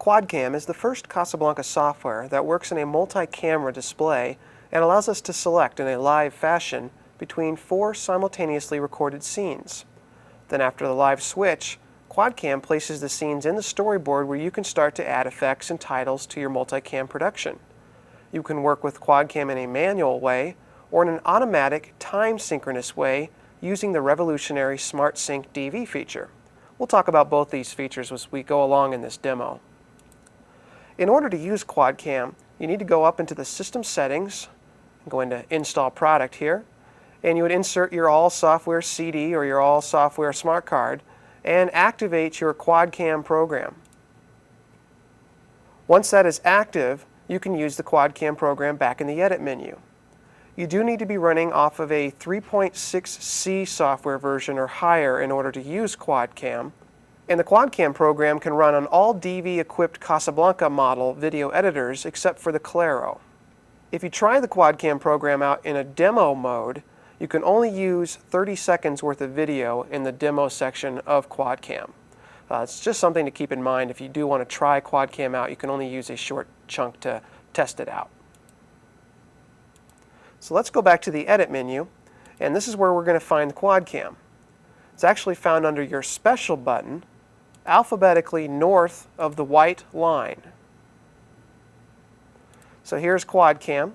QuadCam is the first Casablanca software that works in a multi-camera display and allows us to select in a live fashion between 4 simultaneously recorded scenes. Then after the live switch, QuadCam places the scenes in the storyboard where you can start to add effects and titles to your multicam production. You can work with QuadCam in a manual way or in an automatic, time-synchronous way using the revolutionary SmartSync DV feature. We'll talk about both these features as we go along in this demo. In order to use QuadCam, you need to go up into the System Settings, go into Install Product here, and you would insert your All Software CD or your All Software Smart Card and activate your QuadCam program. Once that is active, you can use the QuadCam program back in the Edit menu. You do need to be running off of a 3.6C software version or higher in order to use QuadCam. And the QuadCam program can run on all DV-equipped Casablanca model video editors except for the Claro. If you try the QuadCam program out in a demo mode, you can only use 30 seconds worth of video in the demo section of QuadCam. It's just something to keep in mind. If you do want to try QuadCam out, you can only use a short chunk to test it out. So let's go back to the Edit menu, and this is where we're going to find the QuadCam. It's actually found under your Special button, alphabetically north of the white line. So here's QuadCam.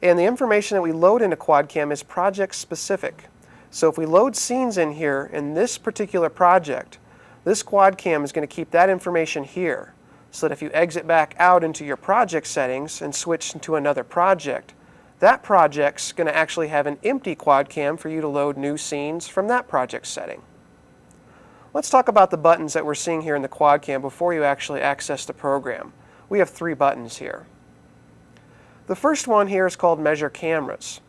And the information that we load into QuadCam is project specific. So if we load scenes in here in this particular project, this QuadCam is going to keep that information here, so that if you exit back out into your project settings and switch into another project, that project's going to actually have an empty QuadCam for you to load new scenes from that project setting. Let's talk about the buttons that we're seeing here in the QuadCam before you actually access the program. We have 3 buttons here. The first one here is called Measure Cameras.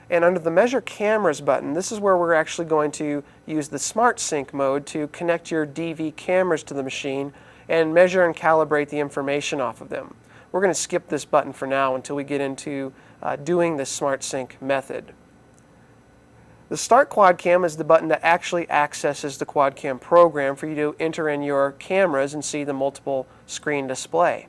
And under the Measure Cameras button, this is where we're actually going to use the SmartSync mode to connect your DV cameras to the machine and measure and calibrate the information off of them. We're going to skip this button for now until we get into doing the SmartSync method. The Start QuadCam is the button that actually accesses the QuadCam program for you to enter in your cameras and see the multiple screen display.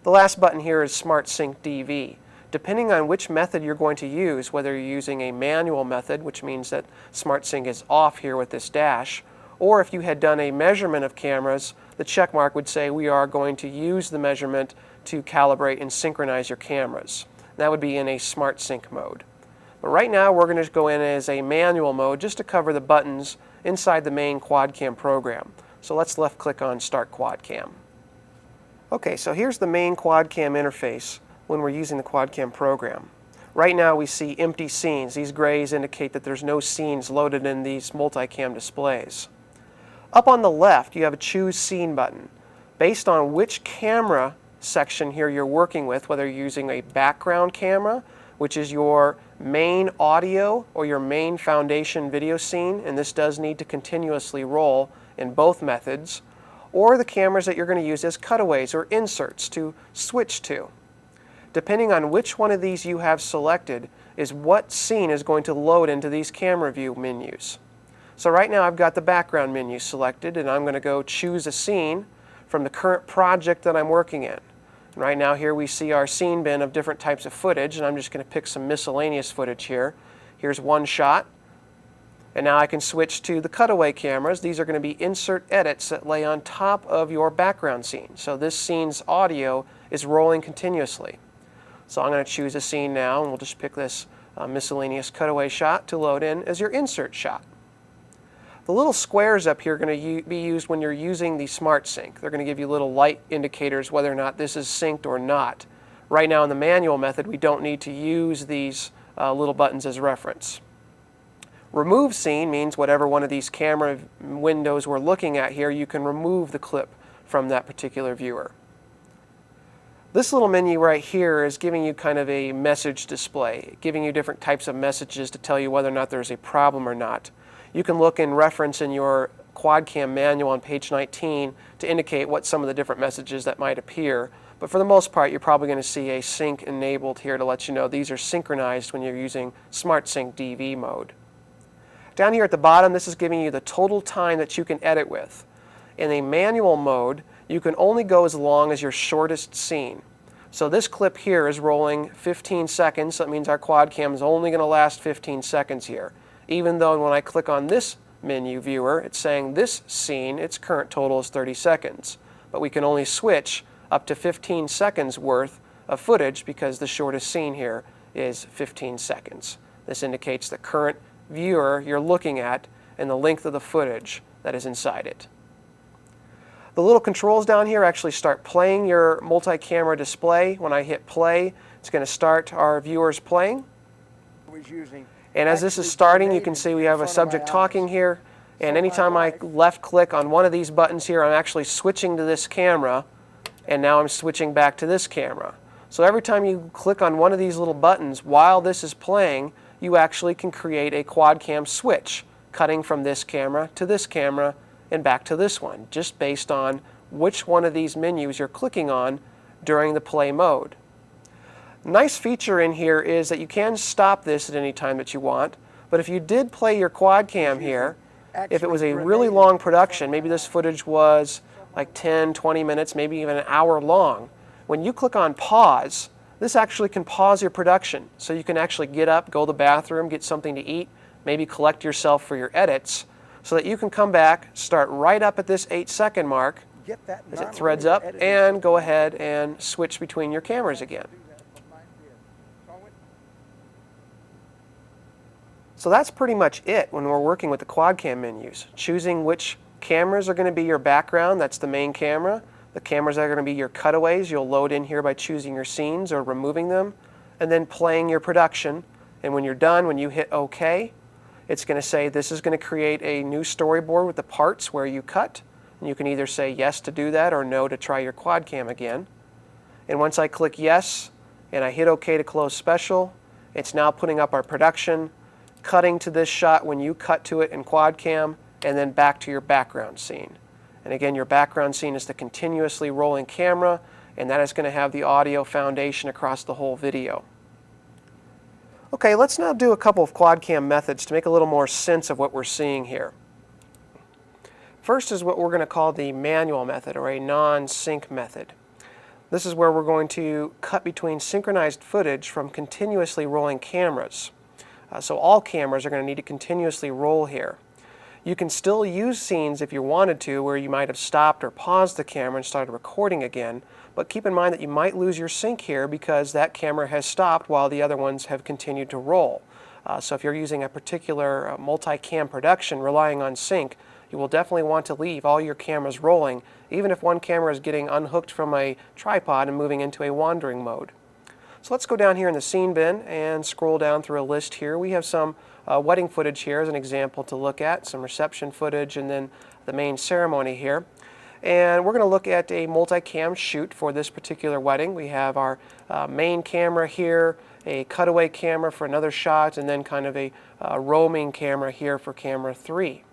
The last button here is SmartSync DV. Depending on which method you're going to use, whether you're using a manual method, which means that SmartSync is off here with this dash, or if you had done a measurement of cameras, the check mark would say we are going to use the measurement to calibrate and synchronize your cameras. That would be in a SmartSync mode. But right now we're going to go in as a manual mode just to cover the buttons inside the main QuadCam program. So let's left click on Start QuadCam. Okay, so here's the main QuadCam interface when we're using the QuadCam program. Right now we see empty scenes. These grays indicate that there's no scenes loaded in these multicam displays. Up on the left you have a Choose Scene button. Based on which camera section here you're working with, whether you're using a background camera, which is your main audio or your main foundation video scene, and this does need to continuously roll in both methods, or the cameras that you're going to use as cutaways or inserts to switch to. Depending on which one of these you have selected is what scene is going to load into these camera view menus. So right now I've got the background menu selected, and I'm going to go choose a scene from the current project that I'm working in. Right now here we see our scene bin of different types of footage, and I'm just going to pick some miscellaneous footage here. Here's one shot, and now I can switch to the cutaway cameras. These are going to be insert edits that lay on top of your background scene. So this scene's audio is rolling continuously. So I'm going to choose a scene now, and we'll just pick this miscellaneous cutaway shot to load in as your insert shot. The little squares up here are going to be used when you're using the SmartSync. They're going to give you little light indicators whether or not this is synced or not. Right now in the manual method we don't need to use these little buttons as reference. Remove Scene means whatever one of these camera windows we're looking at here, you can remove the clip from that particular viewer. This little menu right here is giving you kind of a message display, giving you different types of messages to tell you whether or not there's a problem or not. You can look in reference in your QuadCam manual on page 19 to indicate what some of the different messages that might appear. But for the most part, you're probably going to see a sync enabled here to let you know these are synchronized when you're using SmartSync DV mode. Down here at the bottom, this is giving you the total time that you can edit with. In a manual mode, you can only go as long as your shortest scene. So this clip here is rolling 15 seconds, so that means our quad cam is only going to last 15 seconds here. Even though when I click on this menu viewer, it's saying this scene, its current total is 30 seconds. But we can only switch up to 15 seconds worth of footage because the shortest scene here is 15 seconds. This indicates the current viewer you're looking at and the length of the footage that is inside it. The little controls down here actually start playing your multi-camera display. When I hit play, it's going to start our viewers playing. And as this is starting, you can see we have a subject talking here. And anytime I left click on one of these buttons here, I'm actually switching to this camera. And now I'm switching back to this camera. So every time you click on one of these little buttons while this is playing, you actually can create a quad cam switch, cutting from this camera to this camera and back to this one, just based on which one of these menus you're clicking on during the play mode. Nice feature in here is that you can stop this at any time that you want, but if you did play your quad cam here, if it was a really long production, maybe this footage was like 10, 20 minutes, maybe even an hour long, when you click on pause, this actually can pause your production. So you can actually get up, go to the bathroom, get something to eat, maybe collect yourself for your edits, so that you can come back, start right up at this 8-second mark as it threads up, and go ahead and switch between your cameras again. So that's pretty much it when we're working with the quad cam menus. Choosing which cameras are going to be your background, that's the main camera. The cameras that are going to be your cutaways, you'll load in here by choosing your scenes or removing them, and then playing your production. And when you're done, when you hit OK, it's going to say this is going to create a new storyboard with the parts where you cut. And you can either say yes to do that or no to try your quad cam again. And once I click yes and I hit OK to close special, it's now putting up our production, cutting to this shot when you cut to it in quad cam, and then back to your background scene. And again, your background scene is the continuously rolling camera, and that is going to have the audio foundation across the whole video. Okay, let's now do a couple of quad cam methods to make a little more sense of what we're seeing here. First is what we're going to call the manual method, or a non-sync method. This is where we're going to cut between synchronized footage from continuously rolling cameras. So all cameras are going to need to continuously roll here. You can still use scenes if you wanted to, where you might have stopped or paused the camera and started recording again, but keep in mind that you might lose your sync here because that camera has stopped while the other ones have continued to roll. So if you're using a particular multi-cam production relying on sync, you will definitely want to leave all your cameras rolling, even if one camera is getting unhooked from a tripod and moving into a wandering mode. So let's go down here in the scene bin and scroll down through a list here. We have some wedding footage here as an example to look at, some reception footage, and then the main ceremony here. And we're going to look at a multi-cam shoot for this particular wedding. We have our main camera here, a cutaway camera for another shot, and then kind of a roaming camera here for camera 3.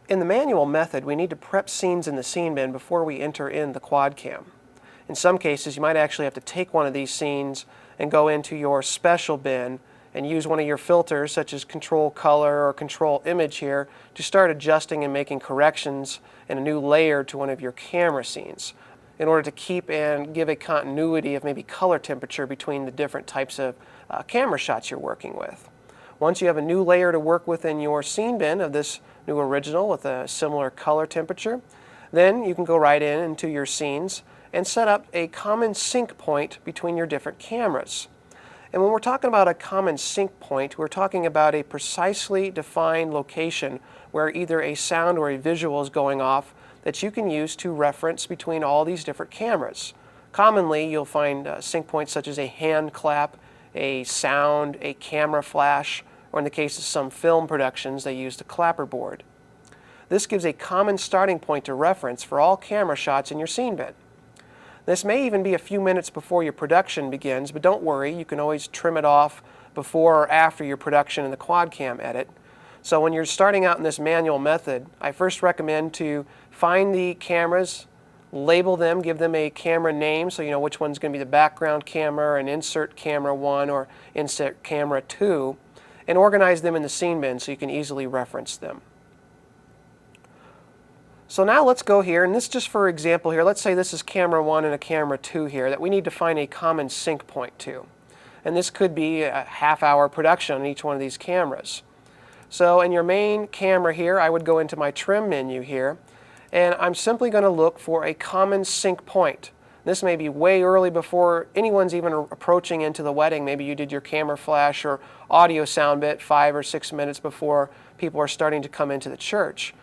In the manual method, we need to prep scenes in the scene bin before we enter in the quad cam. In some cases, you might actually have to take one of these scenes and go into your special bin and use one of your filters, such as control color or control image here, to start adjusting and making corrections and a new layer to one of your camera scenes in order to keep and give a continuity of maybe color temperature between the different types of camera shots you're working with. Once you have a new layer to work with in your scene bin of this new original with a similar color temperature, then you can go right into your scenes and set up a common sync point between your different cameras. And when we're talking about a common sync point, we're talking about a precisely defined location where either a sound or a visual is going off that you can use to reference between all these different cameras. Commonly, you'll find sync points such as a hand clap, a sound, a camera flash, or in the case of some film productions, they use the clapper board. This gives a common starting point to reference for all camera shots in your scene bin. This may even be a few minutes before your production begins, but don't worry, you can always trim it off before or after your production in the quad cam edit. So when you're starting out in this manual method, I first recommend to find the cameras, label them, give them a camera name so you know which one's going to be the background camera, and insert camera 1 or insert camera 2, and organize them in the scene bin so you can easily reference them. So now let's go here, and this just for example here, let's say this is camera 1 and a camera 2 here that we need to find a common sync point to. And this could be a half-hour production on each one of these cameras. So in your main camera here, I would go into my trim menu here, and I'm simply going to look for a common sync point. This may be way early before anyone's even approaching into the wedding. Maybe you did your camera flash or audio sound bit 5 or 6 minutes before people are starting to come into the church.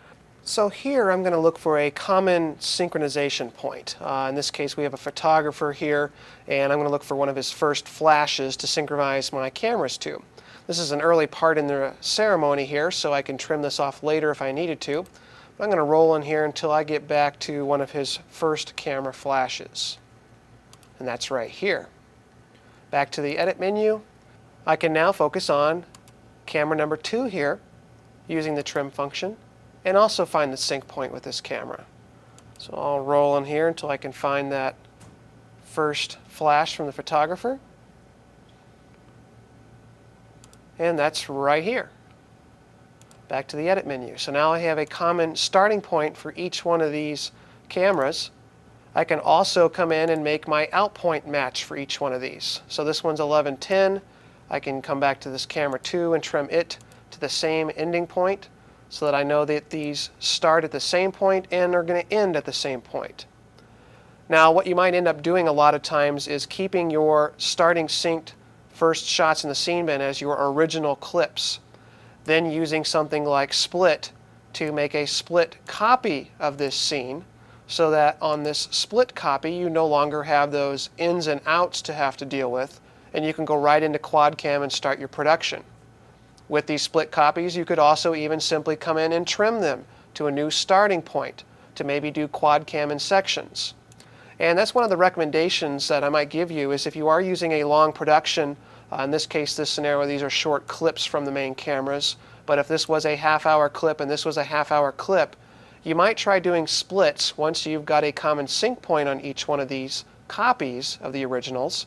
So here I'm going to look for a common synchronization point. In this case we have a photographer here, and I'm going to look for one of his first flashes to synchronize my cameras to. This is an early part in the ceremony here, so I can trim this off later if I needed to. But I'm going to roll in here until I get back to one of his first camera flashes. And that's right here. Back to the edit menu. I can now focus on camera number 2 here using the trim function, and also find the sync point with this camera. So I'll roll in here until I can find that first flash from the photographer. And that's right here. Back to the edit menu. So now I have a common starting point for each one of these cameras. I can also come in and make my out point match for each one of these. So this one's 11:10. I can come back to this camera 2 and trim it to the same ending point, so that I know that these start at the same point and are going to end at the same point. Now what you might end up doing a lot of times is keeping your starting synced first shots in the scene bin as your original clips, then using something like split to make a split copy of this scene, so that on this split copy you no longer have those ins and outs to have to deal with, and you can go right into QuadCam and start your production. With these split copies, you could also even simply come in and trim them to a new starting point to maybe do QuadCam in sections. And that's one of the recommendations that I might give you, is if you are using a long production, in this case, this scenario, these are short clips from the main cameras, but if this was a half-hour clip and this was a half-hour clip, you might try doing splits once you've got a common sync point on each one of these copies of the originals,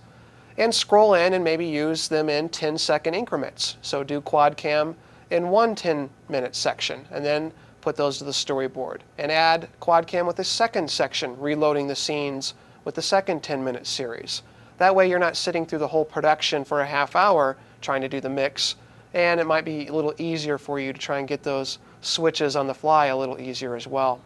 and scroll in and maybe use them in 10-second increments. So do QuadCam in one 10-minute section, and then put those to the storyboard. And add QuadCam with a second section, reloading the scenes with the second 10-minute series. That way you're not sitting through the whole production for a half hour trying to do the mix, and it might be a little easier for you to try and get those switches on the fly a little easier as well.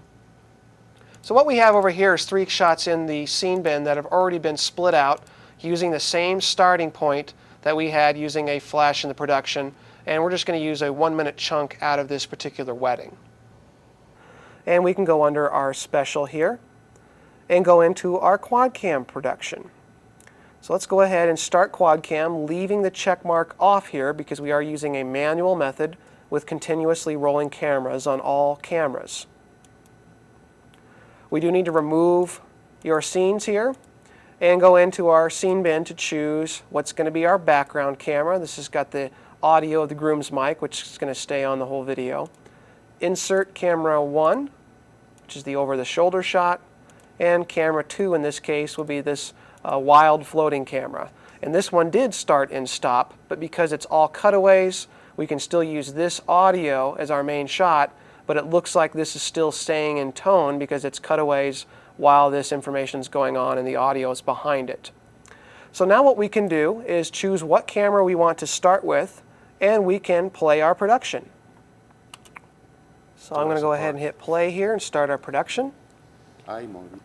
So what we have over here is 3 shots in the scene bin that have already been split out using the same starting point that we had using a flash in the production, and we're just going to use a 1-minute chunk out of this particular wedding. And we can go under our special here and go into our QuadCam production. So let's go ahead and start QuadCam, leaving the check mark off here because we are using a manual method with continuously rolling cameras on all cameras. We do need to remove your scenes here and go into our scene bin to choose what's going to be our background camera. This has got the audio of the groom's mic, which is going to stay on the whole video. Insert camera 1, which is the over-the-shoulder shot, and camera 2 in this case will be this wild floating camera. And this one did start and stop, but because it's all cutaways, we can still use this audio as our main shot, but it looks like this is still staying in tone because it's cutaways while this information is going on and the audio is behind it. So now what we can do is choose what camera we want to start with, and we can play our production. So I'm going to go ahead and hit play here and start our production.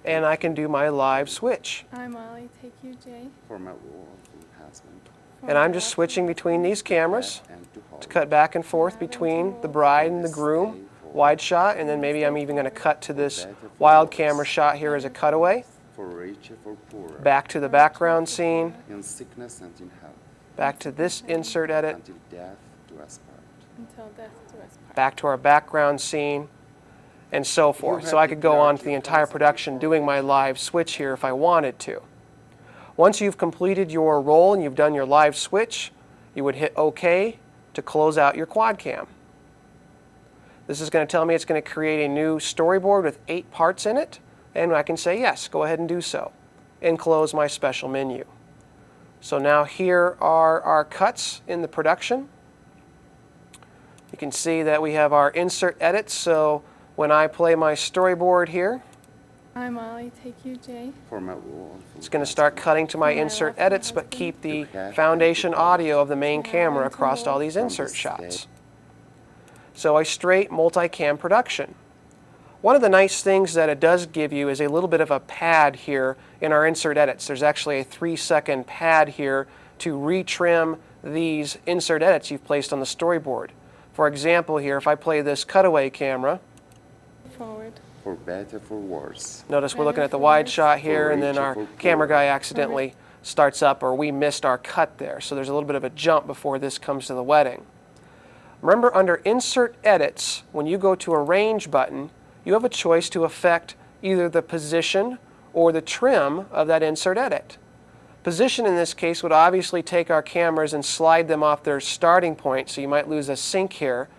And I can do my live switch. Hi Molly, take you Jay. For my husband. And I'm just switching between these cameras to cut back and forth between the bride and the groom, wide shot, and then maybe I'm even going to cut to this wild camera shot here as a cutaway. Back to the background scene. In sickness and in health. Back to this insert edit. Until death do us part. Until death do us part. Back to our background scene, and so forth. So I could go on to the entire production doing my live switch here if I wanted to. Once you've completed your roll and you've done your live switch, you would hit OK to close out your QuadCam. This is going to tell me it's going to create a new storyboard with 8 parts in it, and I can say yes, go ahead and do so, and close my special menu. So now here are our cuts in the production. You can see that we have our insert edits, so When I play my storyboard here, Hi Molly, take you Jay. Format all. it's going to start cutting to my For my insert lawful edits, but husband. keep the Okay. foundation audio of the main For my camera mental across all health. these From insert this shots. day. So a straight multicam production. One of the nice things that it does give you is a little bit of a pad here in our insert edits. There's actually a 3-second pad here to retrim these insert edits you've placed on the storyboard. For example here, if I play this cutaway camera, Forward. For better, for worse. notice we're looking Better at the for wide worse. shot here, For and then richer, our for camera guy poorer. accidentally starts up, or we missed our cut there. So there's a little bit of a jump before this comes to the wedding. Remember, under Insert Edits, when you go to Arrange button, you have a choice to affect either the position or the trim of that insert edit. Position in this case would obviously take our cameras and slide them off their starting point, so you might lose a sync here.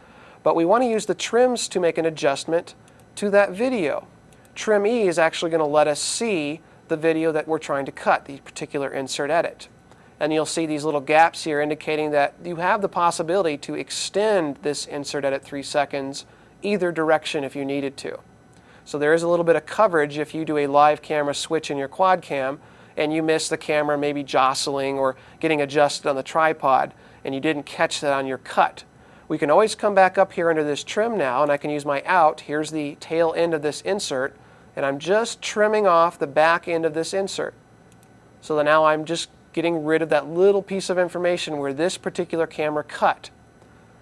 But we want to use the trims to make an adjustment to that video. Trim E is actually going to let us see the video that we're trying to cut, the particular insert edit. And you'll see these little gaps here indicating that you have the possibility to extend this insert edit 3 seconds either direction if you needed to. So there is a little bit of coverage if you do a live camera switch in your quad cam and you miss the camera maybe jostling or getting adjusted on the tripod and you didn't catch that on your cut. We can always come back up here under this trim now, and I can use my out. Here's the tail end of this insert, and I'm just trimming off the back end of this insert. So that now I'm just getting rid of that little piece of information where this particular camera cut.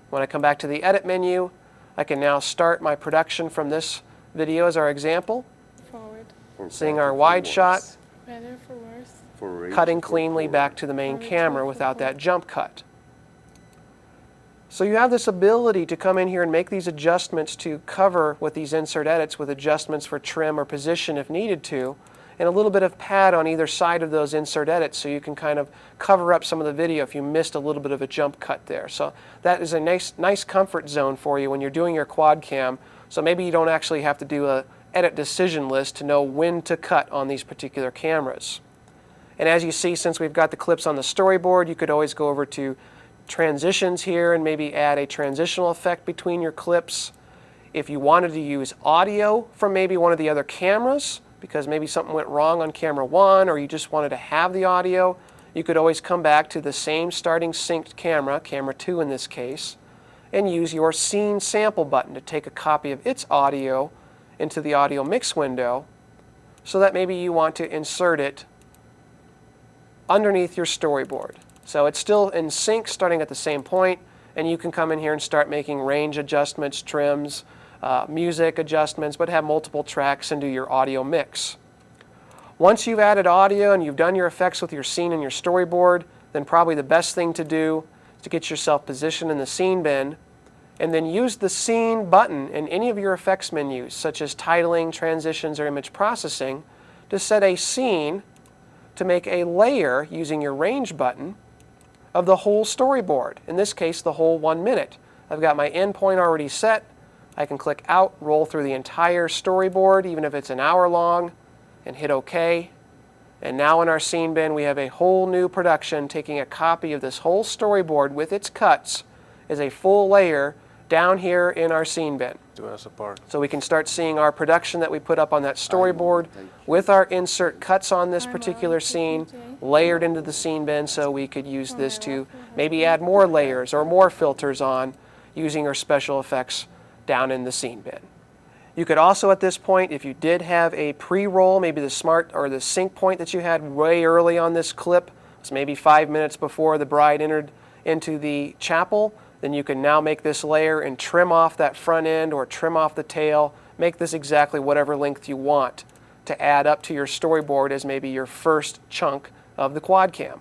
When I come back to the edit menu, I can now start my production from this video as our example, Forward. For seeing better, our for wide worse. shot, Better for worse. For richer, cutting for cleanly poorer. back to the main For camera richer, without for that jump cut. So you have this ability to come in here and make these adjustments to cover with these insert edits with adjustments for trim or position if needed to, and a little bit of pad on either side of those insert edits so you can kind of cover up some of the video if you missed a little bit of a jump cut there. So that is a nice comfort zone for you when you're doing your quad cam. So maybe you don't actually have to do a edit decision list to know when to cut on these particular cameras. And as you see, since we've got the clips on the storyboard, you could always go over to transitions here and maybe add a transitional effect between your clips. If you wanted to use audio from maybe one of the other cameras, because maybe something went wrong on camera 1 or you just wanted to have the audio, you could always come back to the same starting synced camera, camera 2 in this case, and use your scene sample button to take a copy of its audio into the audio mix window so that maybe you want to insert it underneath your storyboard. So it's still in sync starting at the same point, and you can come in here and start making range adjustments, trims, music adjustments, but have multiple tracks and do your audio mix. Once you've added audio and you've done your effects with your scene and your storyboard, then probably the best thing to do is to get yourself positioned in the scene bin and then use the scene button in any of your effects menus, such as titling, transitions, or image processing, to set a scene to make a layer using your range button of the whole storyboard, in this case the whole 1 minute. I've got my endpoint already set. I can click out, roll through the entire storyboard even if it's an hour long, and hit OK. And now in our scene bin we have a whole new production taking a copy of this whole storyboard with its cuts as a full layer down here in our scene bin. Do us a part. So we can start seeing our production that we put up on that storyboard with our insert cuts on this Hi, particular Mom. scene Jay. layered into the scene bin, so we could use For this my to lawful maybe husband. add more layers or more filters on using our special effects down in the scene bin. You could also at this point, if you did have a pre-roll, maybe the smart or the sync point that you had way early on this clip, it's maybe 5 minutes before the bride entered into the chapel, then you can now make this layer and trim off that front end or trim off the tail, make this exactly whatever length you want to add up to your storyboard as maybe your first chunk of the quad cam.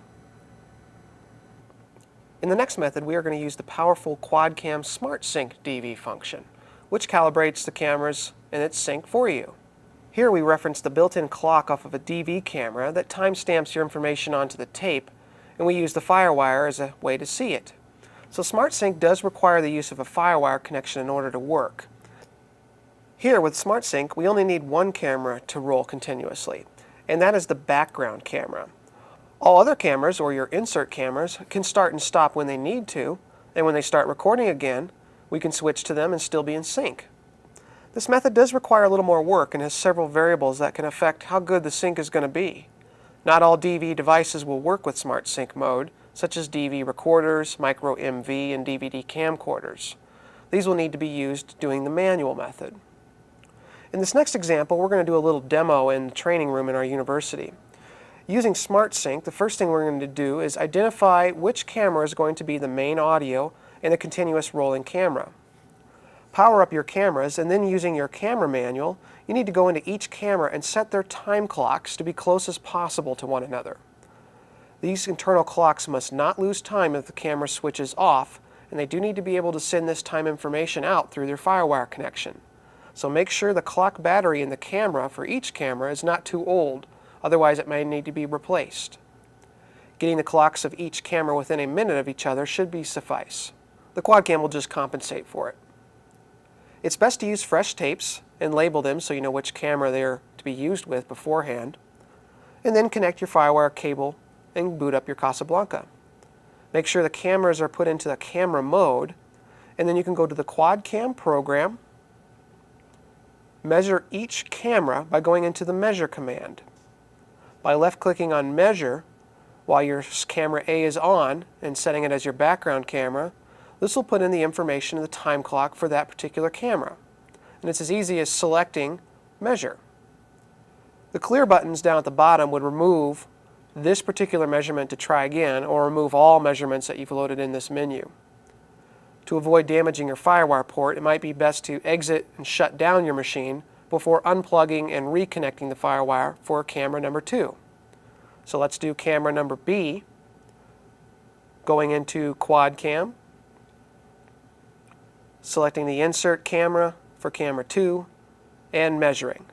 In the next method, we are going to use the powerful QuadCam Smart Sync DV function, which calibrates the cameras in its sync for you. Here we reference the built-in clock off of a DV camera that timestamps your information onto the tape, and we use the FireWire as a way to see it. So Smart Sync does require the use of a FireWire connection in order to work. Here with Smart Sync, we only need one camera to roll continuously, and that is the background camera. All other cameras, or your insert cameras, can start and stop when they need to, and when they start recording again, we can switch to them and still be in sync. This method does require a little more work and has several variables that can affect how good the sync is going to be. Not all DV devices will work with Smart Sync mode, such as DV recorders, micro MV, and DVD camcorders. These will need to be used doing the manual method. In this next example, we're going to do a little demo in the training room in our university. Using Smart Sync, the first thing we're going to do is identify which camera is going to be the main audio in a continuous rolling camera. Power up your cameras, and then using your camera manual, you need to go into each camera and set their time clocks to be close as possible to one another. These internal clocks must not lose time if the camera switches off, and they do need to be able to send this time information out through their FireWire connection. So make sure the clock battery in the camera for each camera is not too old, otherwise it may need to be replaced. Getting the clocks of each camera within a minute of each other should be suffice. The QuadCam will just compensate for it. It's best to use fresh tapes and label them so you know which camera they're to be used with beforehand, and then connect your FireWire cable and boot up your Casablanca. Make sure the cameras are put into the camera mode, and then you can go to the QuadCam program, measure each camera by going into the measure command. By left-clicking on measure while your camera A is on and setting it as your background camera, this will put in the information of the time clock for that particular camera. And it's as easy as selecting measure. The clear buttons down at the bottom would remove this particular measurement to try again, or remove all measurements that you've loaded in this menu. To avoid damaging your FireWire port, it might be best to exit and shut down your machine before unplugging and reconnecting the FireWire for camera number 2. So let's do camera number B, going into QuadCam, selecting the insert camera for camera 2, and measuring.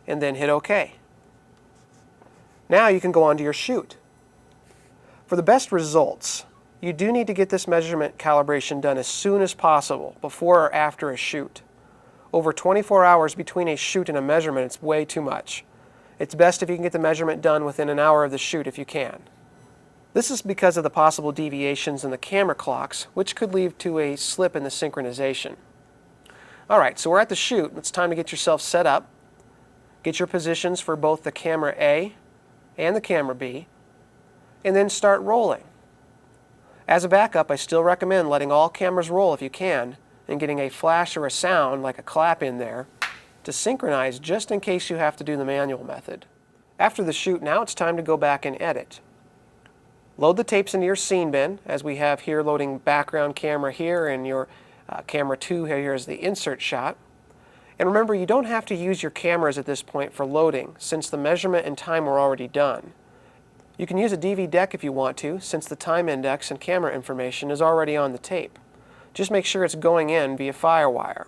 And then hit OK. Now you can go on to your shoot. For the best results, you do need to get this measurement calibration done as soon as possible, before or after a shoot. Over 24 hours between a shoot and a measurement, it's way too much. It's best if you can get the measurement done within an hour of the shoot if you can. This is because of the possible deviations in the camera clocks, which could lead to a slip in the synchronization. Alright, so we're at the shoot. It's time to get yourself set up. Get your positions for both the camera A and the camera B, and then start rolling. As a backup, I still recommend letting all cameras roll if you can, and getting a flash or a sound like a clap in there to synchronize just in case you have to do the manual method. After the shoot, now it's time to go back and edit. Load the tapes into your scene bin, as we have here loading background camera here, and your camera 2 here is the insert shot. And remember, you don't have to use your cameras at this point for loading, since the measurement and time were already done. You can use a DV deck if you want to, since the time index and camera information is already on the tape. Just make sure it's going in via FireWire.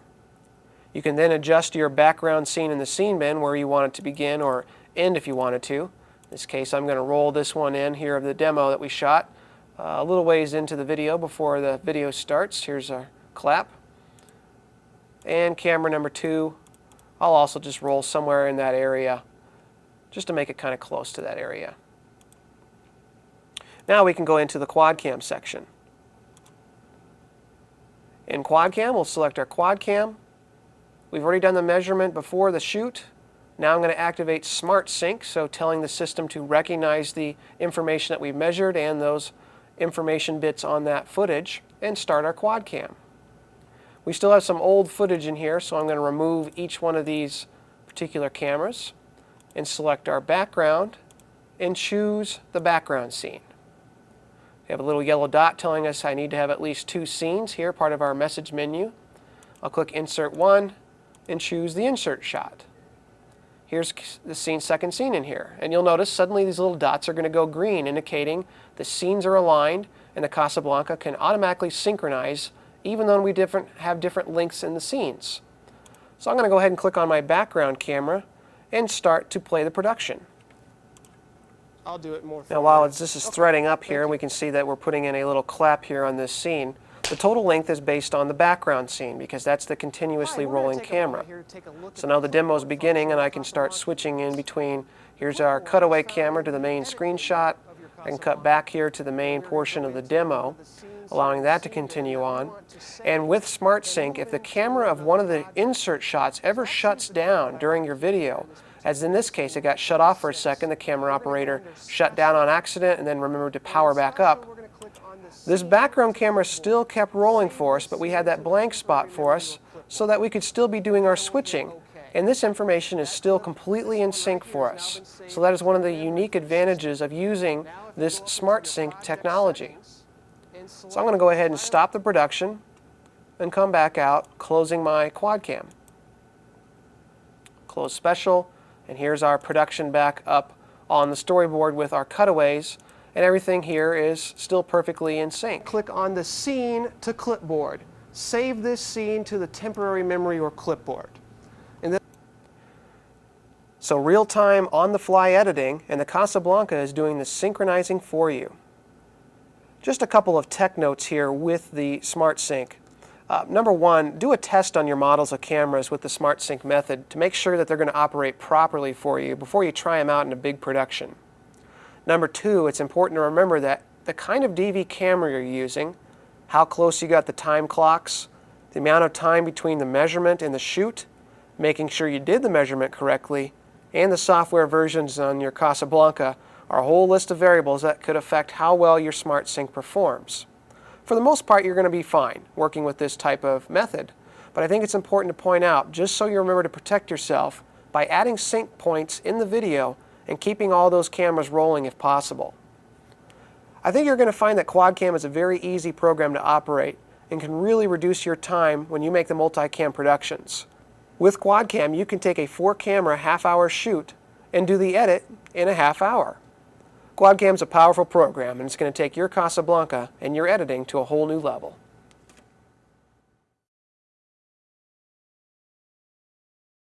You can then adjust your background scene in the scene bin where you want it to begin or end if you wanted to. In this case, I'm going to roll this one in here of the demo that we shot a little ways into the video before the video starts. Here's our clap. And camera number 2, I'll also just roll somewhere in that area just to make it kind of close to that area. Now we can go into the QuadCam section. In QuadCam, we'll select our QuadCam. We've already done the measurement before the shoot. Now I'm going to activate Smart Sync, so telling the system to recognize the information that we've measured and those information bits on that footage, and start our QuadCam. We still have some old footage in here, so I'm going to remove each one of these particular cameras and select our background and choose the background scene. We have a little yellow dot telling us I need to have at least 2 scenes here, part of our message menu. I'll click Insert 1 and choose the insert shot. Here's the second scene in here, and you'll notice suddenly these little dots are going to go green, indicating the scenes are aligned and the Casablanca can automatically synchronize even though we have different lengths in the scenes. So I'm going to go ahead and click on my background camera and start to play the production. I'll do it more. Now while this is threading up here, we can see that we're putting in a little clap here on this scene. The total length is based on the background scene because that's the continuously rolling camera. So now the demo is beginning and I can start switching in between. Here's our cutaway camera to the main screenshot. I can cut back here to the main portion of the demo. allowing that to continue on. And with SmartSync, if the camera of one of the insert shots ever shuts down during your video, as in this case it got shut off for a second, the camera operator shut down on accident and then remembered to power back up, this background camera still kept rolling for us, but we had that blank spot for us so that we could still be doing our switching. And this information is still completely in sync for us. So that is one of the unique advantages of using this SmartSync technology. So I'm going to go ahead and stop the production and come back out, closing my quad cam. Close special, and here's our production back up on the storyboard with our cutaways, and everything here is still perfectly in sync. Click on the scene to clipboard. Save this scene to the temporary memory or clipboard. So real-time, on-the-fly editing, and the Casablanca is doing the synchronizing for you. Just a couple of tech notes here with the SmartSync. Number one, do a test on your models of cameras with the SmartSync method to make sure that they're going to operate properly for you before you try them out in a big production. Number two, it's important to remember that the kind of DV camera you're using, how close you got the time clocks, the amount of time between the measurement and the shoot, making sure you did the measurement correctly, and the software versions on your Casablanca are a whole list of variables that could affect how well your SmartSync performs. For the most part, you're going to be fine working with this type of method, but I think it's important to point out, just so you remember to protect yourself, by adding sync points in the video and keeping all those cameras rolling if possible. I think you're going to find that QuadCam is a very easy program to operate and can really reduce your time when you make the multicam productions. With QuadCam, you can take a 4-camera half-hour shoot and do the edit in a half hour. QuadCam is a powerful program, and it's going to take your Casablanca and your editing to a whole new level.